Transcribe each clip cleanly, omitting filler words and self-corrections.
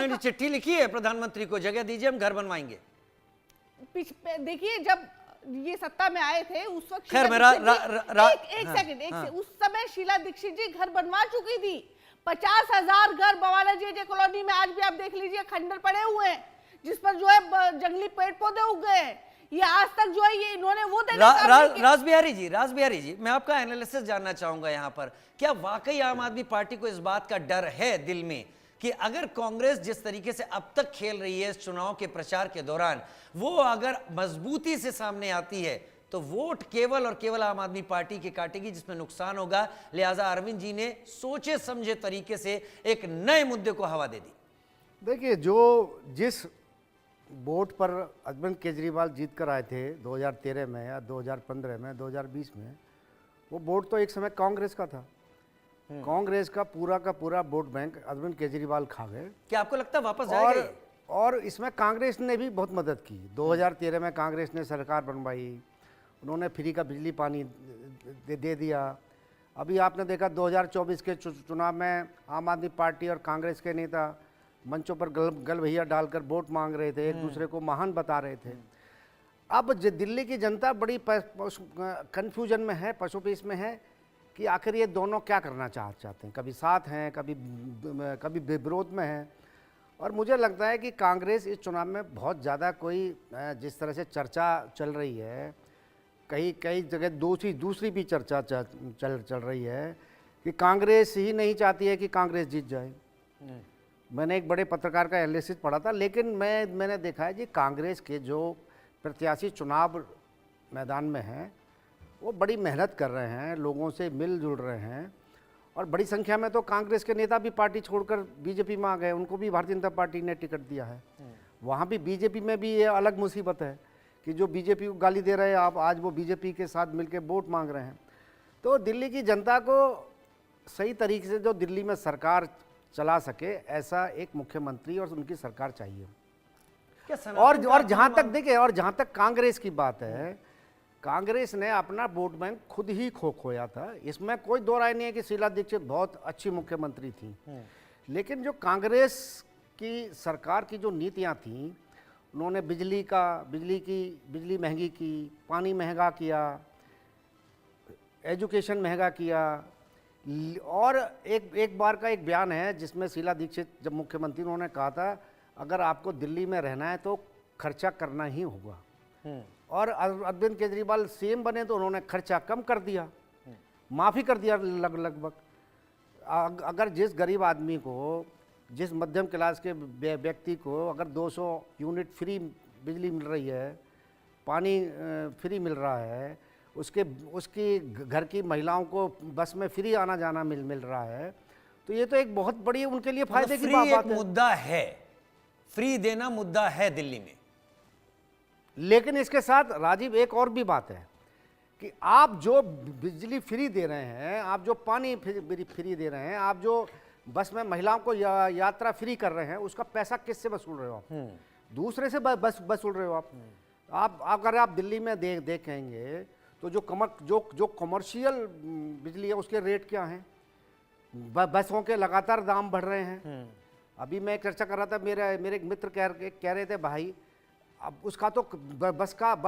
उन्होंने चिट्ठी लिखी है प्रधानमंत्री को, जगह दीजिए हम घर बनवाएंगे। देखिए जब ये सत्ता में आए थे उस वक्त खैर मेरा एक सेकंड उस समय शीला दीक्षित जी घर बनवा चुकी थी। 50,000 घर बवाला जी कॉलोनी में आज भी आप देख लीजिए खंडर पड़े हुए हैं, जिस पर जो है जंगली पेड़ पौधे उग गए हैं। ये आज तक जो है ये इन्होंने वो रासबिहारी जी, मैं आपका एनालिसिस जानना चाहूंगा यहाँ पर, क्या वाकई आम आदमी पार्टी को इस बात का डर है दिल में कि अगर कांग्रेस जिस तरीके से अब तक खेल रही है इस चुनाव के प्रचार के दौरान, वो अगर मजबूती से सामने आती है तो वोट केवल और केवल आम आदमी पार्टी की काटेगी, जिसमें नुकसान होगा। लिहाजा अरविंद जी ने सोचे समझे तरीके से एक नए मुद्दे को हवा दे दी। देखिए, जिस वोट पर अरविंद केजरीवाल जीत कर आए थे 2013 में या 2015 में, 2020 में, वो वोट तो एक समय कांग्रेस का था। कांग्रेस का पूरा वोट बैंक अरविंद केजरीवाल खा गए। क्या आपको लगता है वापस जाएगा? और इसमें कांग्रेस ने भी बहुत मदद की। 2013 में कांग्रेस ने सरकार बनवाई, उन्होंने फ्री का बिजली पानी दे दिया। अभी आपने देखा 2024 के चुनाव में आम आदमी पार्टी और कांग्रेस के नेता मंचों पर गल भैया डालकर वोट मांग रहे थे, एक दूसरे को महान बता रहे थे। अब दिल्ली की जनता बड़ी कंफ्यूजन में है, पशुपीस में है कि आखिर ये दोनों क्या करना चाहते हैं। कभी साथ हैं, कभी विरोध में हैं। और मुझे लगता है कि कांग्रेस इस चुनाव में बहुत ज़्यादा कोई जिस तरह से चर्चा चल रही है, कई जगह दूसरी भी चर्चा चल रही है कि कांग्रेस ही नहीं चाहती है कि कांग्रेस जीत जाए। मैंने एक बड़े पत्रकार का एनालिसिस पढ़ा था, लेकिन मैंने देखा है कि कांग्रेस के जो प्रत्याशी चुनाव मैदान में हैं वो बड़ी मेहनत कर रहे हैं, लोगों से मिलजुल रहे हैं। और बड़ी संख्या में तो कांग्रेस के नेता भी पार्टी छोड़कर बीजेपी में आ गए, उनको भी भारतीय जनता पार्टी ने टिकट दिया है। वहाँ भी बीजेपी में भी ये अलग मुसीबत है कि जो बीजेपी को गाली दे रहे हैं आप, आज वो बीजेपी के साथ मिलकर वोट मांग रहे हैं। तो दिल्ली की जनता को सही तरीके से जो दिल्ली में सरकार चला सके, ऐसा एक मुख्यमंत्री और उनकी सरकार चाहिए। और जहाँ तक देखिए, और जहाँ तक कांग्रेस की बात है, कांग्रेस ने अपना वोट बैंक खुद ही खोया था। इसमें कोई दो राय नहीं है कि शीला दीक्षित बहुत अच्छी मुख्यमंत्री थी, लेकिन जो कांग्रेस की सरकार की जो नीतियां थीं, उन्होंने बिजली महंगी की, पानी महंगा किया, एजुकेशन महंगा किया। और एक बार का एक बयान है जिसमें शीला दीक्षित जब मुख्यमंत्री, उन्होंने कहा था अगर आपको दिल्ली में रहना है तो खर्चा करना ही होगा। और अरविंद केजरीवाल सीएम बने तो उन्होंने खर्चा कम कर दिया, माफ़ी कर दिया लगभग। अगर जिस गरीब आदमी को, जिस मध्यम क्लास के व्यक्ति को अगर 200 यूनिट फ्री बिजली मिल रही है, पानी फ्री मिल रहा है, उसकी घर की महिलाओं को बस में फ्री आना जाना मिल रहा है, तो ये तो एक बहुत बड़ी उनके लिए फायदे की बात है। मुद्दा है, फ्री देना मुद्दा है दिल्ली में। लेकिन इसके साथ राजीव एक और भी बात है कि आप जो बिजली फ्री दे रहे हैं, आप जो पानी फ्री दे रहे हैं, आप जो बस में महिलाओं को यात्रा फ्री कर रहे हैं, उसका पैसा किससे वसूल रहे हो आप? दूसरे से बस वसूल रहे हो आप। अगर आप दिल्ली में देखेंगे तो जो कमर्शियल बिजली है उसके रेट क्या हैं? बसों के लगातार दाम बढ़ रहे हैं। अभी मैं चर्चा कर रहा था, मेरे एक मित्र कह रहे थे, भाई अब उसका तो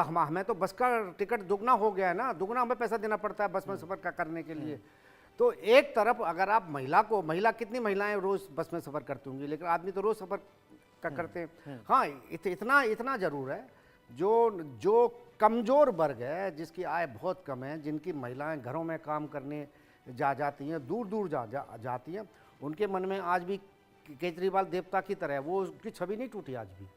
हमें तो बस का टिकट दुगना हो गया है ना, दुगना हमें पैसा देना पड़ता है बस में सफ़र करने के लिए। तो एक तरफ अगर आप महिला कितनी महिलाएं रोज़ बस में सफ़र करती होंगी, लेकिन आदमी तो रोज़ सफ़र करते हैं। हाँ, इतना ज़रूर है, जो कमज़ोर वर्ग है, जिसकी आय बहुत कम है, जिनकी महिलाएं घरों में काम करने जाती हैं, दूर जाती हैं, उनके मन में आज भी केजरीवाल देवता की तरह, वो उसकी छवि नहीं टूटी आज भी।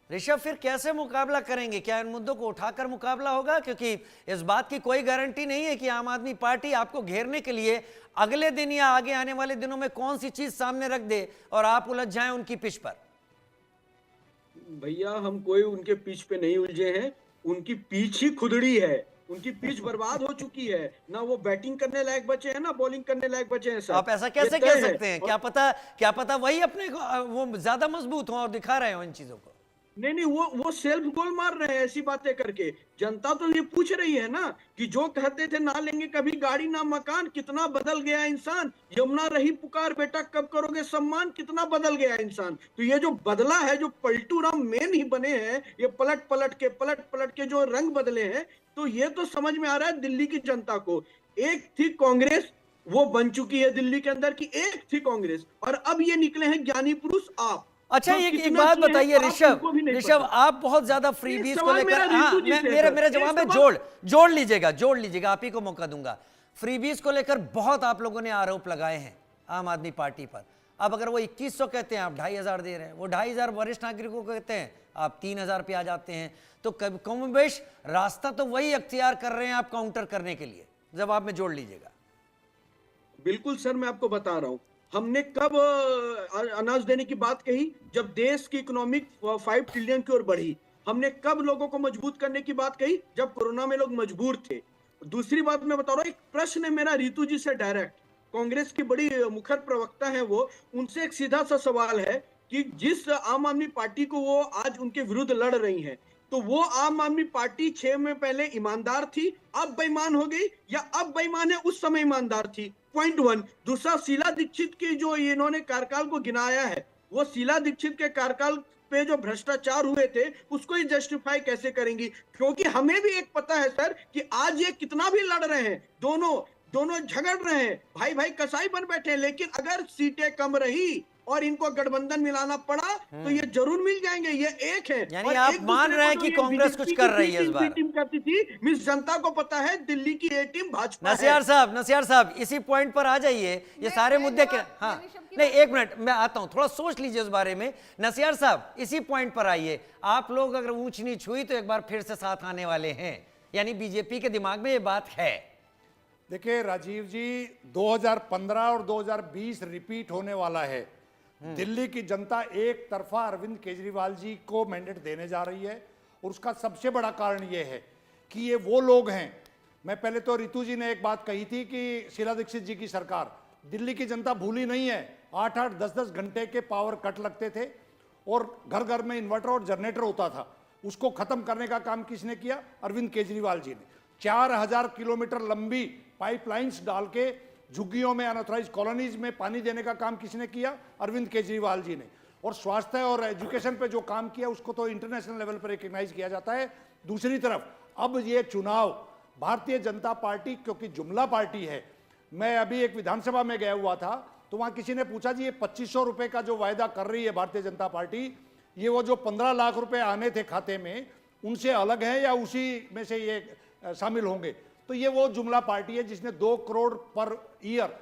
ऋषभ फिर कैसे मुकाबला करेंगे? क्या इन मुद्दों को उठाकर मुकाबला होगा? क्योंकि इस बात की कोई गारंटी नहीं है कि आम आदमी पार्टी आपको घेरने के लिए अगले दिन या आगे आने वाले दिनों में कौन सी चीज सामने रख दे और आप उलझ जाएं उनकी पिच पर। भैया, हम कोई उनके पिच पे नहीं उलझे हैं, उनकी पिच ही खुदड़ी है, उनकी पिच बर्बाद हो चुकी है। ना वो बैटिंग करने लायक बचे हैं, ना बॉलिंग करने लायक बचे हैं सर। आप ऐसा कैसे कह सकते हैं? क्या पता वही अपने को वो ज्यादा मजबूत हो और दिखा रहे हो इन चीजों को। नहीं, वो सेल्फ गोल मार रहे हैं ऐसी बातें करके। जनता तो ये पूछ रही है ना कि जो कहते थे ना लेंगे कभी गाड़ी ना मकान, कितना बदल गया इंसान। यमुना रही पुकार बेटा कब करोगे सम्मान, कितना बदल गया इंसान। तो ये जो बदला है, जो पलटू राम मेन ही बने हैं, ये पलट पलट के जो रंग बदले हैं, तो ये तो समझ में आ रहा है दिल्ली की जनता को। एक थी कांग्रेस, वो बन चुकी है दिल्ली के अंदर की, एक थी कांग्रेस, और अब ये निकले हैं ज्ञानी पुरुष आप। अच्छा, जो एक कितना बात किए हैं, बताइए आप ऋषभ, उनको भी नहीं ऋषभ पता। आप बहुत ज्यादा फ्रीबीज को सवाल लेकर, मेरा हाँ, ऋतु जी से है, मेरे सर। मेरे एक जवाब में सवाल- जोड़ लीजिएगा, आप ही को मौका दूंगा। फ्रीबीज को लेकर बहुत आप लोगों ने आरोप लगाए हैं आम आदमी पार्टी पर। अब अगर वो 2100 कहते हैं, आप 2500 दे रहे हैं, वो 2500 वरिष्ठ नागरिकों को कहते हैं, आप 3000 पे आ जाते हैं, तो कम बेश रास्ता तो वही अख्तियार कर रहे हैं आप काउंटर करने के लिए। जवाब में जोड़ लीजिएगा। बिल्कुल सर, मैं आपको बता रहा हूं, हमने कब अनाज देने की बात कही, जब देश की इकोनॉमिक 5 ट्रिलियन की ओर बढ़ी। हमने कब लोगों को मजबूत करने की बात कही, जब कोरोना में लोग मजबूर थे। दूसरी बात मैं बता रहा हूं, एक प्रश्न है मेरा रितु जी से डायरेक्ट, कांग्रेस की बड़ी मुखर प्रवक्ता है वो, उनसे एक सीधा सा सवाल है कि जिस आम आदमी पार्टी को वो आज उनके विरुद्ध लड़ रही हैं, तो वो आम आदमी पार्टी 6 में पहले ईमानदार थी, अब बेईमान हो गई, या अब बेईमान है उस समय ईमानदार थी? पॉइंट 1। दूसरा, शीला दीक्षित की जो इन्होंने कार्यकाल को गिनाया है, वो शीला दीक्षित के कार्यकाल पे जो भ्रष्टाचार हुए थे उसको ही जस्टिफाई कैसे करेंगी? क्योंकि हमें भी एक पता है सर कि आज ये कितना भी लड़ रहे हैं, दोनों झगड़ रहे हैं, भाई भाई कसाई बन बैठे हैं, लेकिन अगर सीटें कम रही और इनको गठबंधन मिलाना पड़ा तो ये जरूर मिल जाएंगे, ये एक है। यानी और आप एक मान दूसरे रहे हैं को कि जो ये कांग्रेस कुछ बीजेपी कर की रही है इस टीम बार। टीम करती थी, मिस जनता को पता है दिल्ली की ए टीम भाजपा है। नसियार साहब इसी पॉइंट पर आ जाइए। ये सारे मुद्दे के, हाँ नहीं, एक मिनट मैं आता हूं, थोड़ा सोच लीजिए उस बारे में। नसियार साहब इसी पॉइंट पर आइए। आप लोग अगर ऊंच नीच हुई तो एक बार फिर से साथ आने वाले हैं, यानी बीजेपी के दिमाग में ये बात है। देखिए राजीव जी, 2015 और 2020 रिपीट होने वाला है। दिल्ली की जनता एक तरफा अरविंद केजरीवाल जी को मैंडेट देने जा रही है, और उसका सबसे बड़ा कारण यह है कि ये वो लोग हैं। मैं पहले तो रितु जी ने एक बात कही थी कि शीला दीक्षित जी की सरकार, दिल्ली की जनता भूली नहीं है। 8-8, 10-10 घंटे के पावर कट लगते थे और घर घर में इन्वर्टर और जनरेटर होता था। उसको खत्म करने का काम किसने किया? अरविंद केजरीवाल जी ने। 4000 किलोमीटर लंबी पाइपलाइंस डाल के झुग्गियों में, अनऑथराइज कॉलोनीज में पानी देने का काम किसने किया? अरविंद केजरीवाल जी ने। और स्वास्थ्य और एजुकेशन पे जो काम किया उसको तो इंटरनेशनल लेवल पर रिकग्नाइज किया जाता है। दूसरी तरफ अब ये चुनाव भारतीय जनता पार्टी, क्योंकि जुमला पार्टी है। मैं अभी एक विधानसभा में गया हुआ था, तो वहां किसी ने पूछा जी ये 2500 रुपए का जो वायदा कर रही है भारतीय जनता पार्टी, ये वो जो 15 लाख रुपए आने थे खाते में उनसे अलग है या उसी में से ये शामिल होंगे? तो ये वो जुमला पार्टी है जिसने 2 करोड़ पर ईयर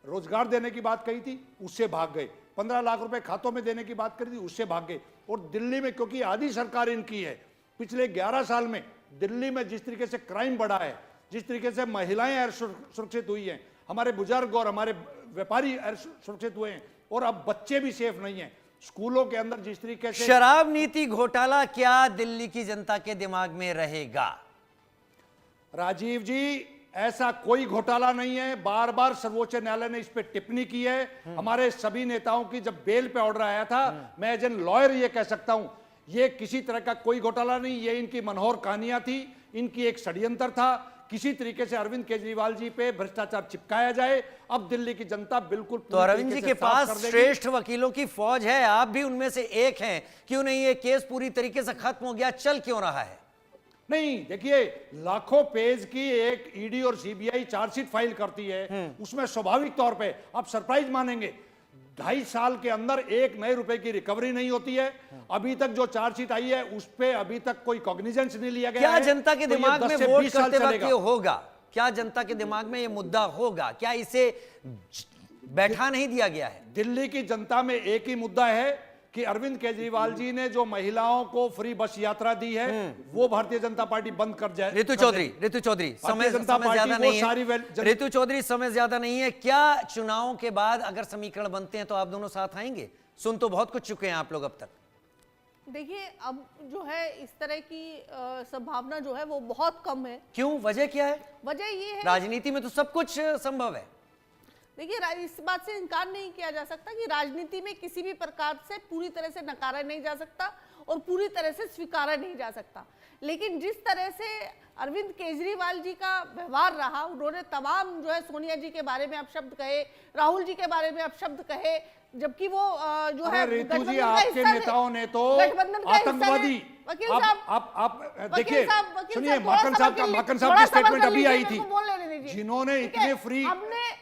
रोजगार देने की बात कही थी, उससे भाग गए। 15 लाख रुपए खातों में देने की बात करी थी, उससे भाग गए। और दिल्ली में, क्योंकि आधी सरकार इनकी है, पिछले 11 साल में दिल्ली में जिस तरीके से क्राइम बढ़ा है, जिस तरीके से महिलाएं सुरक्षित हुई हैं, हमारे बुजुर्ग और हमारे व्यापारी सुरक्षित हुए हैं, और अब बच्चे भी सेफ नहीं हैं। स्कूलों के अंदर जिस तरीके से शराब नीति घोटाला क्या दिल्ली की जनता के दिमाग में रहेगा? राजीव जी, ऐसा कोई घोटाला नहीं है। बार बार सर्वोच्च न्यायालय ने इस पे टिप्पणी की है। हमारे सभी नेताओं की जब बेल पे ऑर्डर आया था, मैं एज एन लॉयर ये कह सकता हूं, ये किसी तरह का कोई घोटाला नहीं, ये इनकी मनोहर कहानियां थी, इनकी एक षड्यंत्र था। किसी तरीके से अरविंद केजरीवाल जी पे भ्रष्टाचार चिपकाया जाए। अब दिल्ली की जनता बिल्कुल तो अरविंद जी के पास श्रेष्ठ वकीलों की फौज है, आप भी उनमें से एक हैं। क्यों नहीं ये केस पूरी तरीके से खत्म हो गया, चल क्यों रहा है? नहीं, देखिए, लाखों पेज की एक ईडी और सीबीआई चार्जशीट फाइल करती है, उसमें स्वाभाविक तौर पे आप सरप्राइज मानेंगे, 2.5 साल के अंदर 1 नए रुपए की रिकवरी नहीं होती है। अभी तक जो चार्जशीट आई है उस पे अभी तक कोई कॉग्निजेंस नहीं लिया गया क्या है। जनता के तो ये दिमाग 10 में से वोट 20 साल करते वक्त चलेगा। ये होगा? क्या जनता के दिमाग में ये मुद्दा होगा? क्या इसे बैठा नहीं दिया गया है? दिल्ली की जनता में एक ही मुद्दा है कि अरविंद केजरीवाल जी ने जो महिलाओं को फ्री बस यात्रा दी है वो भारतीय जनता पार्टी बंद कर जाए। ऋतु चौधरी समय जनता समय पार्टी ज्यादा वो नहीं सारी है। ऋतु चौधरी समय ज्यादा नहीं है। क्या चुनावों के बाद अगर समीकरण बनते हैं तो आप दोनों साथ आएंगे? सुन तो बहुत कुछ चुके हैं आप लोग अब तक। देखिए, अब जो है इस तरह की संभावना जो है वो बहुत कम है। क्यों? वजह क्या है? वजह ये है, राजनीति में तो सब कुछ संभव है। देखिए इस बात से इनकार नहीं किया जा सकता कि राजनीति में किसी भी प्रकार से पूरी तरह से नकारा नहीं जा सकता और पूरी तरह से स्वीकारा नहीं जा सकता, लेकिन जिस तरह से अरविंद केजरीवाल जी का व्यवहार रहा, उन्होंने तमाम जो है सोनिया जी के बारे में अपशब्द कहे, राहुल जी के बारे में अपशब्द कहे, जबकि वो जो है रितु जी आपके नेताओं ने तो आतंकवादी, आप देखिए सुनिए, माकन साहब की स्टेटमेंट अभी आई थी, जिन्होंने इतने फ्री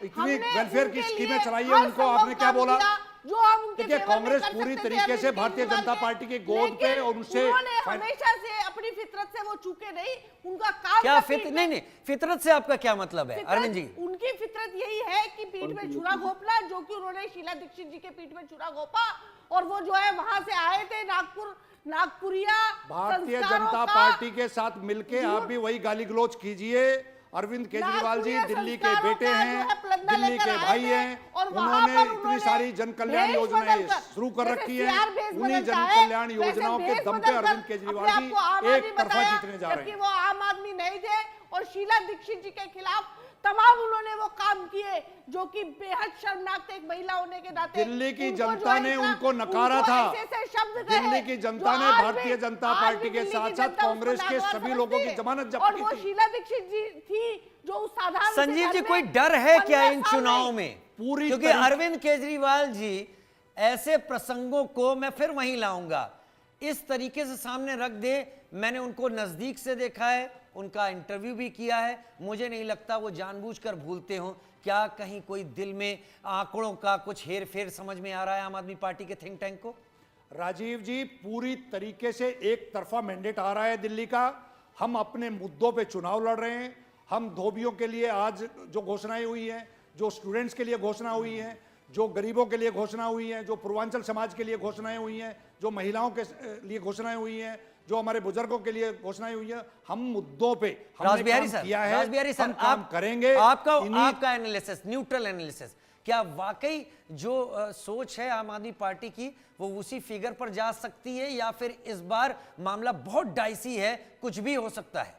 इतनी वेलफेयर की स्कीमें चलाई है उनको आपने क्या बोला? जो हम उनके देखिए कांग्रेस पूरी तरीके से भारतीय जनता पार्टी की गोद पे और उससे हमेशा से अपनी फितरत से वो चूके नहीं, उनका काम क्या नहीं फितरत से आपका क्या मतलब है अरविंद जी? उनकी फितरत यही है कि पीठ में छुरा घोपना, जो कि उन्होंने शीला दीक्षित जी के पीठ में छुरा घोपा और वो जो है वहां से आए थे नागपुरिया भारतीय जनता पार्टी के साथ मिलके आप भी वही गाली गलौज कीजिए। अरविंद केजरीवाल जी दिल्ली के बेटे हैं, दिल्ली के भाई हैं, उन्होंने इतनी सारी जन कल्याण योजनाएं शुरू कर रखी है, उन्हीं जन कल्याण योजनाओं के दम पे अरविंद केजरीवाल जी एक तरफा जीतने जा रहे हैं। वो आम आदमी नहीं थे और शीला दीक्षित जी के खिलाफ तमाम उन्होंने वो काम किए जो कि बेहद शर्मनाक थे एक महिला होने के नाते। दिल्ली की जनता ने उनको नकारा था, दिल्ली की जनता ने भारतीय जनता पार्टी के साथ साथ कांग्रेस के सभी लोगों की जमानत जब्त की थी। शीला दीक्षित जी थी जो साधारण संजीव जी कोई डर है क्या इन चुनाव में? पूरी क्योंकि अरविंद केजरीवाल जी ऐसे प्रसंगों को मैं फिर वहीं लाऊंगा, इस तरीके से सामने रख दे। मैंने उनको नजदीक से देखा है, उनका इंटरव्यू भी किया है, मुझे नहीं लगता वो जानबूझकर भूलते हो। क्या कहीं कोई दिल में आंकड़ों का कुछ हेर फेर समझ में आ रहा है आम आदमी पार्टी के थिंक टैंक को? राजीव जी पूरी तरीके से एक तरफा मैंडेट आ रहा है दिल्ली का। हम अपने मुद्दों पे चुनाव लड़ रहे हैं। हम धोबियों के लिए आज जो घोषणाएं हुई हैं, जो स्टूडेंट्स के लिए घोषणा हुई है, जो गरीबों के लिए घोषणा हुई है, जो पूर्वांचल समाज के लिए घोषणाएं हुई हैं, जो महिलाओं के लिए घोषणाएं हुई हैं, जो हमारे बुजुर्गों के लिए घोषणाएं हुई है, हम मुद्दों पे हमने काम किया है, हम काम करेंगे। आपका एनालिसिस, न्यूट्रल एनालिसिस, क्या वाकई जो सोच है आम आदमी पार्टी की वो उसी फिगर पर जा सकती है या फिर इस बार मामला बहुत डाइसी है, कुछ भी हो सकता है?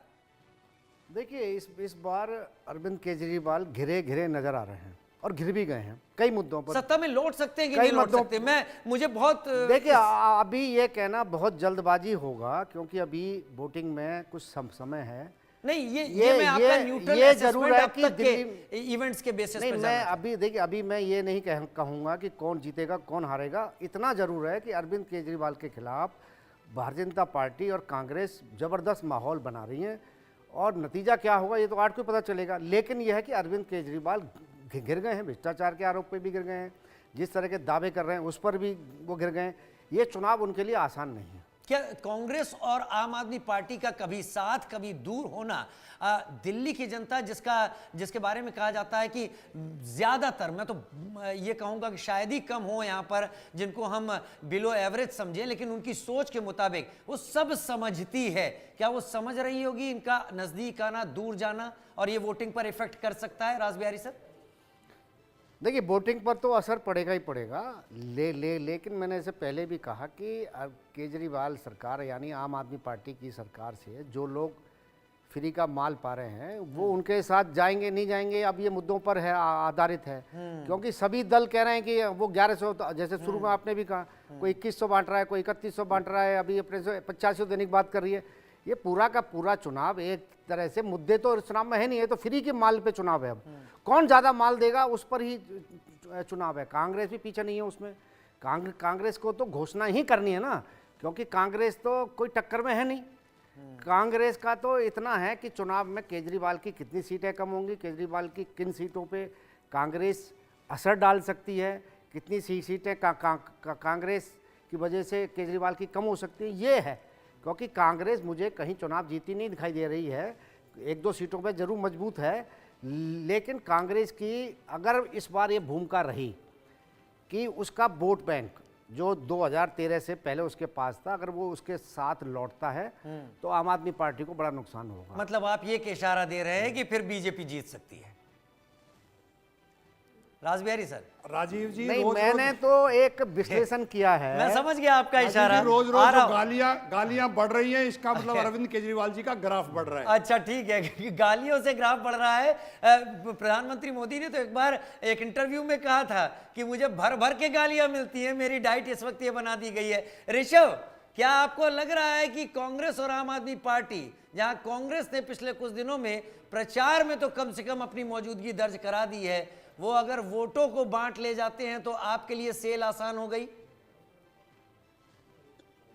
देखिए इस बार अरविंद केजरीवाल घिरे घिरे नजर आ रहे हैं और घिर भी गए हैं कई मुद्दों पर। सत्ता में लौट सकते हैं कि नहीं लौट सकते? मुझे बहुत देखिए अभी ये कहना बहुत जल्दबाजी होगा क्योंकि अभी वोटिंग में कुछ समय है। नहीं ये मैं आपका न्यूट्रल ये जरूर है कि दिल्ली इवेंट्स के बेसिस नहीं, पर मैं अभी देखिए अभी मैं ये नहीं कहूंगा कि कौन जीतेगा कौन हारेगा। इतना जरूर है कि अरविंद केजरीवाल के खिलाफ भारतीय जनता पार्टी और कांग्रेस जबरदस्त माहौल बना रही है और नतीजा क्या होगा ये तो आज को पता चलेगा। लेकिन यह है कि अरविंद केजरीवाल गिर गए हैं, भ्रष्टाचार के आरोप पे भी गिर गए हैं, जिस तरह के दावे कर रहे हैं उस पर भी वो गिर गए हैं। ये चुनाव उनके लिए आसान नहीं है। क्या कांग्रेस और आम आदमी पार्टी का कभी साथ कभी दूर होना, दिल्ली की जनता जिसके बारे में कहा जाता है कि ज्यादातर, मैं तो ये कहूंगा कि शायद ही कम हो यहां पर जिनको हम बिलो एवरेज समझें, लेकिन उनकी सोच के मुताबिक वो सब समझती है, क्या वो समझ रही होगी इनका नजदीक आना दूर जाना और ये वोटिंग पर इफेक्ट कर सकता है? राज बिहारी सर, देखिए वोटिंग पर तो असर पड़ेगा ही पड़ेगा, लेकिन मैंने इससे पहले भी कहा कि केजरीवाल सरकार यानी आम आदमी पार्टी की सरकार से जो लोग फ्री का माल पा रहे हैं वो उनके साथ जाएंगे नहीं जाएंगे, अब ये मुद्दों पर है आधारित है। क्योंकि सभी दल कह रहे हैं कि वो 1100, जैसे शुरू में आपने भी कहा, कोई 2100 बांट रहा है, कोई 3100 बांट रहा है, अभी अपने 8500 देने की बात कर रही है। ये पूरा का पूरा चुनाव एक तरह से मुद्दे तो इस चुनाव में है नहीं, है तो फ्री के माल पे चुनाव है। अब कौन ज्यादा माल देगा उस पर ही चुनाव है। कांग्रेस भी पीछे नहीं है उसमें। कांग्रेस को तो घोषणा ही करनी है ना, क्योंकि कांग्रेस तो कोई टक्कर में है नहीं। कांग्रेस का तो इतना है कि चुनाव में केजरीवाल की कितनी सीटें कम होंगी, केजरीवाल की किन सीटों पे कांग्रेस असर डाल सकती है, कितनी सीटें कांग्रेस की वजह से केजरीवाल की कम हो सकती है, ये है। क्योंकि कांग्रेस मुझे कहीं चुनाव जीती नहीं दिखाई दे रही है, 1-2 सीटों पे जरूर मजबूत है, लेकिन कांग्रेस की अगर इस बार ये भूमिका रही कि उसका वोट बैंक जो 2013 से पहले उसके पास था, अगर वो उसके साथ लौटता है तो आम आदमी पार्टी को बड़ा नुकसान होगा। मतलब आप ये इशारा दे रहे हैं कि फिर बीजेपी जीत सकती है? रासबिहारी सर, राजीव जी नहीं, रोज मैंने तो एक विश्लेषण किया है। मैं समझ गया आपका इशारा। रोज आ रोज रहा जो हूं। गालियां बढ़ रही हैं, इसका मतलब अरविंद केजरीवाल जी का ग्राफ बढ़ रहा है। अच्छा ठीक है, गालियों से ग्राफ बढ़ रहा है। प्रधानमंत्री मोदी ने तो एक बार एक इंटरव्यू में कहा था कि मुझे भर भर के गालियां मिलती हैं, मेरी डाइट इस वक्त ये बना दी गई है। ऋषभ, क्या आपको लग रहा है कि कांग्रेस और आम आदमी पार्टी, जहां कांग्रेस ने पिछले कुछ दिनों में प्रचार में तो कम से कम अपनी मौजूदगी दर्ज करा दी है, वो अगर वोटों को बांट ले जाते हैं तो आपके लिए सेल आसान हो गई?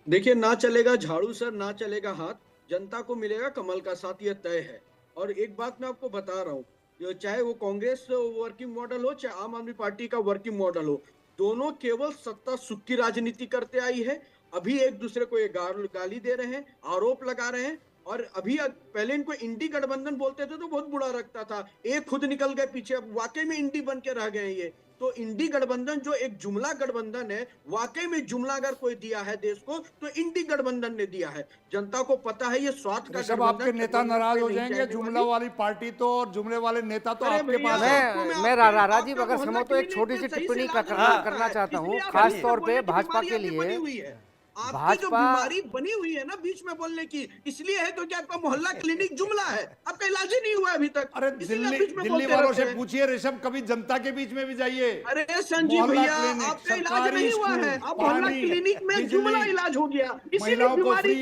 देखिए, ना चलेगा झाड़ू सर, ना चलेगा हाथ, जनता को मिलेगा कमल का साथ, ये तय है। और एक बात मैं आपको बता रहा हूँ, चाहे वो कांग्रेस वर्किंग मॉडल हो, चाहे आम आदमी पार्टी का वर्किंग मॉडल हो, दोनों केवल सत्ता सुख की राजनीति करते आई है। अभी एक दूसरे को ये गाली दे रहे हैं, आरोप लगा रहे हैं। और अभी पहले इनको इंडी गठबंधन बोलते थे तो बहुत बुरा लगता था, एक खुद निकल गए पीछे, अब वाकई में इंडी बन के रह गए ये। तो इंडी गठबंधन जो एक जुमला गठबंधन है, वाकई में जुमला अगर कोई दिया है देश को तो इंडी गठबंधन ने दिया है। जनता को पता है ये स्वार्थ का ऋषभ, आपके नेता नाराज हो जाएंगे। जुमला वाली पार्टी तो और जुमले वाले नेता तो आपके पास है। मैं राजीव, अगर समझ तो एक छोटी सी टिप्पणी करना चाहता हूँ, खास तौर पे भाजपा के लिए। आपकी जो बीमारी बनी हुई है ना बीच में बोलने की, इसलिए है क्योंकि आपका मोहल्ला क्लिनिक जुमला है, आपका इलाज ही नहीं हुआ अभी तक। अरे दिल्ली वालों से पूछिए ऋषभ, कभी जनता के बीच में भी जाइए। अरे संजीव भैया, आपका इलाज नहीं हुआ है, आप मोहल्ला क्लिनिक में जुमला इलाज हो गया, इसीलिए बीमारी